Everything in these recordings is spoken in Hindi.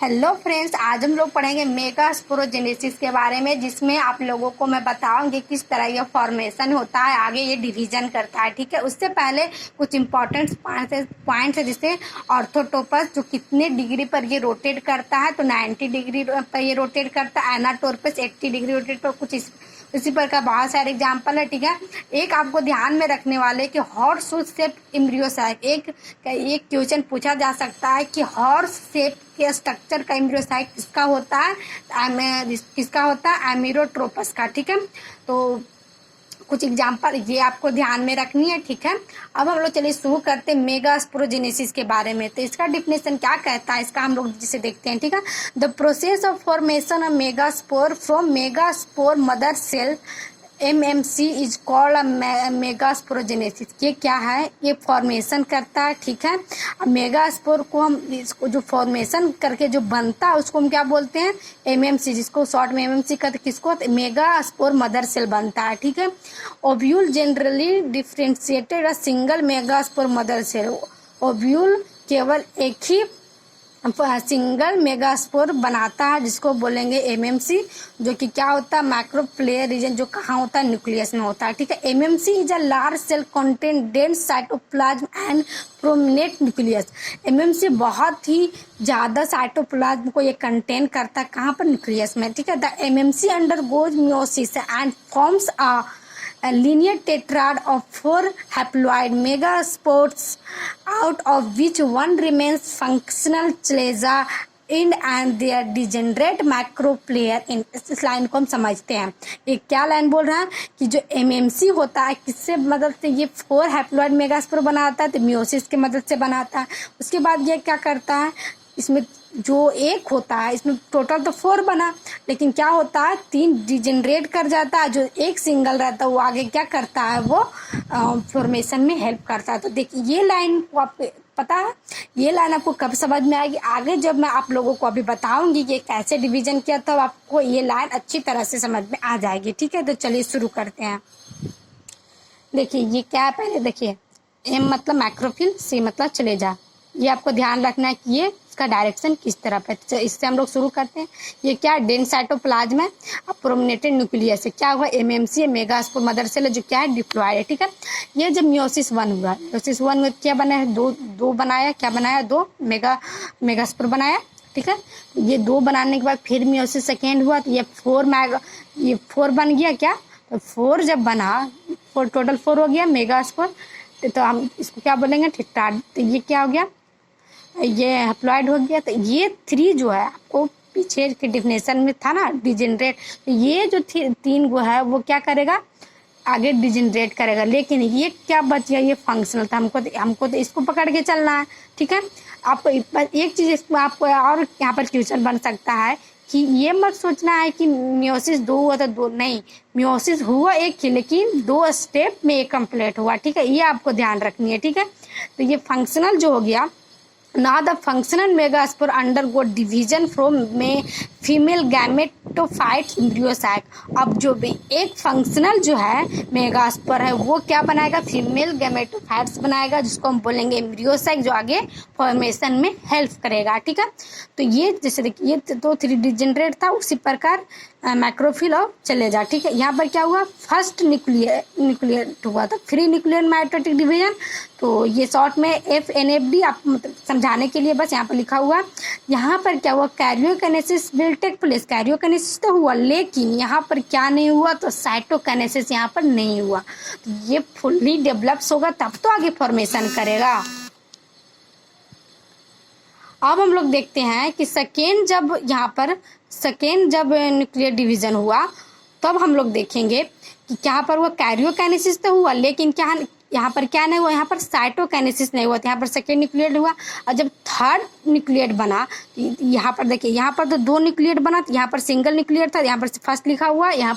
हेलो फ्रेंड्स, आज हम लोग पढ़ेंगे मेगास्पोरोजेनेसिस के बारे में, जिसमें आप लोगों को मैं बताऊंगी किस तरह ये फॉर्मेशन होता है, आगे ये डिवीजन करता है। ठीक है, उससे पहले कुछ इंपॉर्टेंट पॉइंट्स है, जैसे ऑर्थोटोपस जो कितने डिग्री पर ये रोटेट करता है, तो 90 डिग्री पर ये रोटेट करता है। एनाटोरपस 80 डिग्री रोटेट पर, कुछ इसी पर का बहुत सारे एग्जाम्पल है। ठीक है, एक आपको ध्यान में रखने वाले कि हॉर्स शेप एम्ब्रियोसाइक, एक क्वेश्चन पूछा जा सकता है कि हॉर्स शेप के स्ट्रक्चर का एम्ब्रियोसाइक किसका होता है, एमिरोट्रोपस का। ठीक है, तो कुछ एग्जाम्पल ये आपको ध्यान में रखनी है। ठीक है, अब हम लोग चलिए शुरू करते हैं मेगास्पोरोजेनेसिस के बारे में। तो इसका डिफिनेशन क्या कहता है, इसका हम लोग जिसे देखते हैं। ठीक है, the process of formation of megaspore from megaspore mother cell MMC is called megasporogenesis. ये क्या है, ये फॉर्मेशन करता है। ठीक है, अब मेगास्पोर को हम, इसको जो फॉर्मेशन करके जो बनता है उसको हम क्या बोलते हैं, MMC, जिसको शॉर्ट में MMC कहते हैं। किसको, मेगास्पोर मदर सेल बनता है। ठीक है, ovule generally differentiated a single megaspore mother cell. Ovule केवल एक ही सिंगल मेगास्पोर बनाता है, जिसको बोलेंगे MMC, जो कि क्या होता है, माइक्रोप्लेयर रीजन, जो कहाँ होता है, न्यूक्लियस में होता है। ठीक है, MMC is a large cell content dense cytoplasm and prominent nucleus. MMC बहुत ही ज़्यादा साइटोप्लाज्म को ये कंटेन करता है, कहाँ पर, न्यूक्लियस में। ठीक है, the MMC undergoes meiosis and forms a linear tetrad of 4 haploid megaspores, out of which one remains functional chalaza in and their degenerate macroplayer in। इस लाइन को हम समझते हैं। ये क्या लाइन बोल रहा है कि जो MMC होता है, किससे मदद से ये 4 हैप्लॉइड मेगास्पोर बनाता है, तो मियोसिस की मदद से बनाता है। उसके बाद ये क्या करता है, इसमें जो एक होता है, इसमें टोटल तो 4 बना, लेकिन क्या होता है, 3 डिजेनरेट कर जाता है। जो एक सिंगल रहता है वो आगे क्या करता है, वो फॉर्मेशन में हेल्प करता है। तो देखिए ये लाइन को आप पता है, ये लाइन आपको कब समझ में आएगी, आगे जब मैं आप लोगों को अभी बताऊंगी कि कैसे डिवीजन किया, तब आपको ये लाइन अच्छी तरह से समझ में आ जाएगी। ठीक है, तो चलिए शुरू करते हैं। देखिए ये क्या है, पहले देखिए, M मतलब मैक्रोफिल, C मतलब चले जा। ये आपको ध्यान रखना है कि ये इसका डायरेक्शन किस तरफ है। तो इससे हम लोग शुरू करते हैं। ये क्या है, डेंस साइटोप्लाज्म है, अब प्रोमिनेंट न्यूक्लियस है। क्या हुआ, MMC मेगास्पोर मदर सेल जो क्या है, डिप्लॉयड है। ठीक है, ये जब मियोसिस 1 हुआ, मियोसिस 1 में क्या बना है, दो बनाया, क्या बनाया, 2 मेगास्पोर बनाया। ठीक है, ये 2 बनाने के बाद फिर मियोसिस सेकेंड हुआ, तो ये 4 बन गया। क्या, तो 4 जब बना, टोटल 4 हो गया मेगास्पोर, तो हम इसको क्या बोलेंगे, टेट्राड। तो ये क्या हो गया, ये हैप्लॉइड हो गया। तो ये 3 जो है, आपको पीछे के डिफिनेशन में था ना, डिजेनरेट, तो ये जो 3 वो है वो क्या करेगा, आगे डिजेनरेट करेगा। लेकिन ये क्या बच गया, ये फंक्शनल था। हमको तो इसको पकड़ के चलना है। ठीक है, आपको एक चीज़ इसमें आपको और यहाँ पर क्वेश्चन बन सकता है कि ये मत सोचना है कि मियोसिस 2 हुआ तो 2 नहीं, मियोसिस हुआ एक ही, लेकिन 2 स्टेप में ये कंप्लीट हुआ। ठीक है, ये आपको ध्यान रखनी है। ठीक है, तो ये फंक्शनल जो हो गया, ना the functional megaspore undergo division from में फीमेल गैमेटोफाइट एम्ब्रियोसाइक। अब जो एक फंक्शनल जो है मेगास्पोर है, वो क्या बनाएगा, फीमेल गैमेटोफाइट्स बनाएगा, जिसको हम बोलेंगे एम्ब्रियोसाइक, जो आगे फॉर्मेशन में हेल्प करेगा। ठीक है, तो ये जैसे देखिए, ये तो 3 डिजेनरेट था, उसी प्रकार मैक्रोफिल और चले जा। ठीक है, यहाँ पर क्या हुआ, फर्स्ट न्यूक्लियर हुआ था, 3 न्यूक्लियर माइटोटिक डिवीजन। तो ये शॉर्ट में FNFD, आप मतलब समझाने के लिए बस यहाँ पर लिखा हुआ। यहाँ पर क्या हुआ, karyokinesis will take place, karyokinesis तो हुआ, लेकिन यहाँ पर क्या नहीं हुआ, तो साइटोकाइनेसिस यहाँ पर नहीं हुआ। तो ये फुल्ली डेवलप्स होगा तब तो आगे फॉर्मेशन करेगा। अब हम लोग देखते हैं कि सेकेंड जब न्यूक्लियर डिवीजन हुआ, तब हम लोग देखेंगे कि क्या पर हुआ, कैरियोकाइनेसिस तो हुआ, लेकिन क्या यहाँ पर क्या नहीं हुआ, यहाँ पर साइटोकाइनेसिस नहीं हुआ, तो यहाँ पर सेकेंड न्यूक्लियड हुआ। और जब थर्ड न्यूक्लियड बना, यहाँ पर देखिए, यहाँ पर तो 2 न्यूक्लियड बना, तो यहाँ पर सिंगल न्यूक्लियड था, यहाँ पर फर्स्ट लिखा हुआ, यहाँ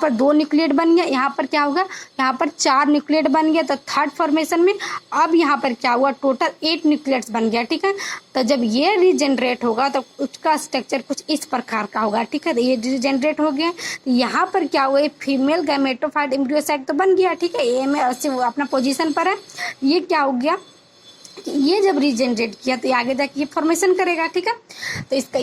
पर 2 न्यूक्लियड बन गया, यहाँ पर क्या होगा, यहाँ पर 4 न्यूक्लियड बन गया, तो थर्ड फॉर्मेशन में अब यहाँ पर क्या हुआ, टोटल 8 न्यूक्लियड्स बन गया। ठीक है, तो जब ये रीजनरेट होगा तो उसका स्ट्रक्चर कुछ इस प्रकार का होगा। ठीक है, तो ये रीजनरेट हो गया, तो यहाँ पर क्या हुआ, फीमेल गैमेटोफाइट एम्ब्रियोसाइक तो बन गया। ठीक है, ये में वो अपना पोजीशन पर है। ये क्या हो गया, ये जब रीजनरेट किया तो आगे जाके ये फॉर्मेशन करेगा। ठीक है, तो इसका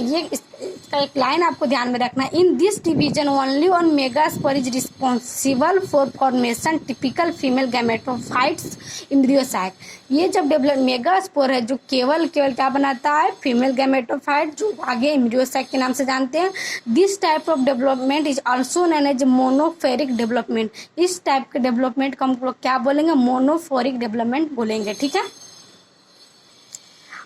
एक लाइन आपको ध्यान में रखना है, in this division only one megaspore is responsible for formation typical female gametophytes embryo sac. ये जब डेवलप मेगास्पोर है जो केवल क्या बनाता है, फीमेल गैमेटोफाइट, जो आगे एम्ब्रियो सैक के नाम से जानते हैं। This type of development is also known as monopheric development. इस टाइप के डेवलपमेंट को हम लोग क्या बोलेंगे, मोनोफोरिक डेवलपमेंट बोलेंगे, ठीक है।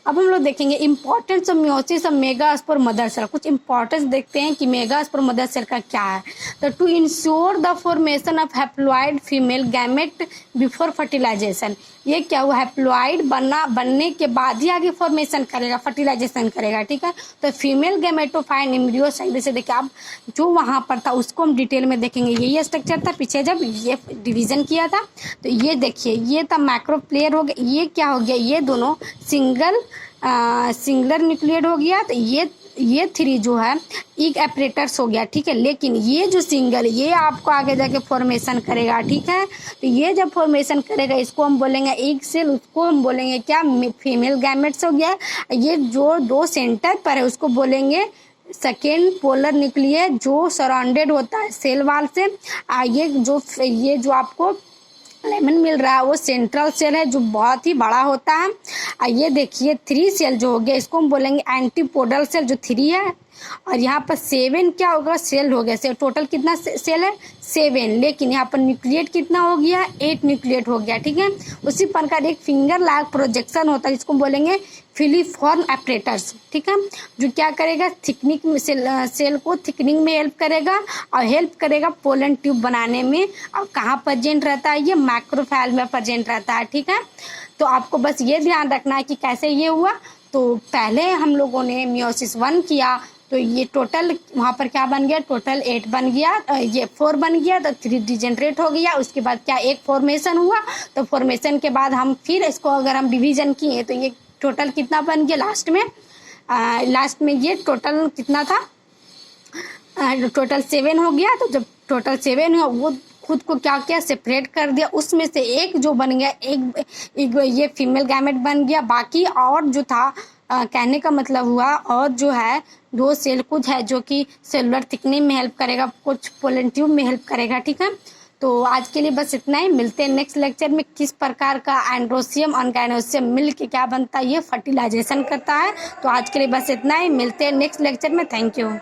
अब हम लोग देखेंगे importance of meiosis of megaspore mother cell. कुछ इंपॉर्टेंस देखते हैं कि मेगास्पोर मदर सेल का क्या है। तो to ensure the formation of haploid female gamete before fertilisation, ये क्या हुआ, हैप्लॉइड बनने के बाद ही आगे फॉर्मेशन करेगा, फर्टिलाइजेशन करेगा, ठीक है। तो फीमेल गैमेटोफाइट एम्ब्रियो साइड, जैसे देखिए आप जो वहाँ पर था उसको हम डिटेल में देखेंगे। यही स्ट्रक्चर था पीछे जब ये डिवीजन किया था। तो ये देखिए ये था मैक्रोप्लेयर हो गया, ये क्या हो गया, ये दोनों सिंगलर न्यूक्लियड हो गया। तो ये 3 जो है एक एपरेटर्स हो गया, ठीक है। लेकिन ये जो सिंगल, ये आपको आगे जाके फॉर्मेशन करेगा, ठीक है। तो ये जब फॉर्मेशन करेगा इसको हम बोलेंगे एग सेल, उसको हम बोलेंगे क्या, फीमेल गैमेट्स हो गया। ये जो 2 सेंटर पर है उसको बोलेंगे सेकेंड पोलर न्यूक्लियर, जो सराउंडेड होता है सेल वाल से। ये जो आपको लेमन मिल रहा है वो सेंट्रल सेल है जो बहुत ही बड़ा होता है। ये देखिए 3 सेल जो हो गया इसको हम बोलेंगे एंटीपोडल सेल, जो 3 है। और यहाँ पर 7 क्या होगा, सेल हो गया। सेल टोटल कितना सेल है, 7, लेकिन यहाँ पर न्यूक्लिएट कितना हो गया, 8 न्यूक्लिएट हो गया, ठीक है। उसी प्रकार एक फिंगर लाइक प्रोजेक्शन होता है जिसको बोलेंगे फिलीफॉर्म एपरेटर्स, ठीक है, जो क्या करेगा, थिकनिंग में सेल को थिकनिंग में हेल्प करेगा और हेल्प करेगा पोलन ट्यूब बनाने में। और कहाँ प्रेजेंट रहता है, ये मैक्रोफाइल में प्रेजेंट रहता है, ठीक है। तो आपको बस ये ध्यान रखना है कि कैसे ये हुआ। तो पहले हम लोगों ने मियोसिस 1 किया, तो ये टोटल वहाँ पर क्या बन गया, टोटल 8 बन गया, ये 4 बन गया, तो 3 डिजेनरेट हो गया। उसके बाद क्या, एक फॉर्मेशन हुआ। तो फॉर्मेशन के बाद हम फिर इसको अगर हम डिवीजन किए तो ये टोटल कितना बन गया, लास्ट में ये टोटल कितना था, टोटल 7 हो गया। तो जब टोटल 7 हुआ वो खुद को क्या किया, सेपरेट कर दिया। उसमें से एक जो बन गया, एक ये फीमेल गैमेट बन गया। बाकी और जो था कहने का मतलब हुआ, और जो है 2 सेल कुछ है जो कि सेलुलर थिकनिंग में हेल्प करेगा, कुछ पोलन ट्यूब में हेल्प करेगा, ठीक है। तो आज के लिए बस इतना ही। मिलते हैं नेक्स्ट लेक्चर में, किस प्रकार का एंड्रोसियम और गायनोसियम मिल के क्या बनता है, ये फर्टिलाइजेशन करता है। तो आज के लिए बस इतना ही, मिलते हैं नेक्स्ट लेक्चर में। Thank you.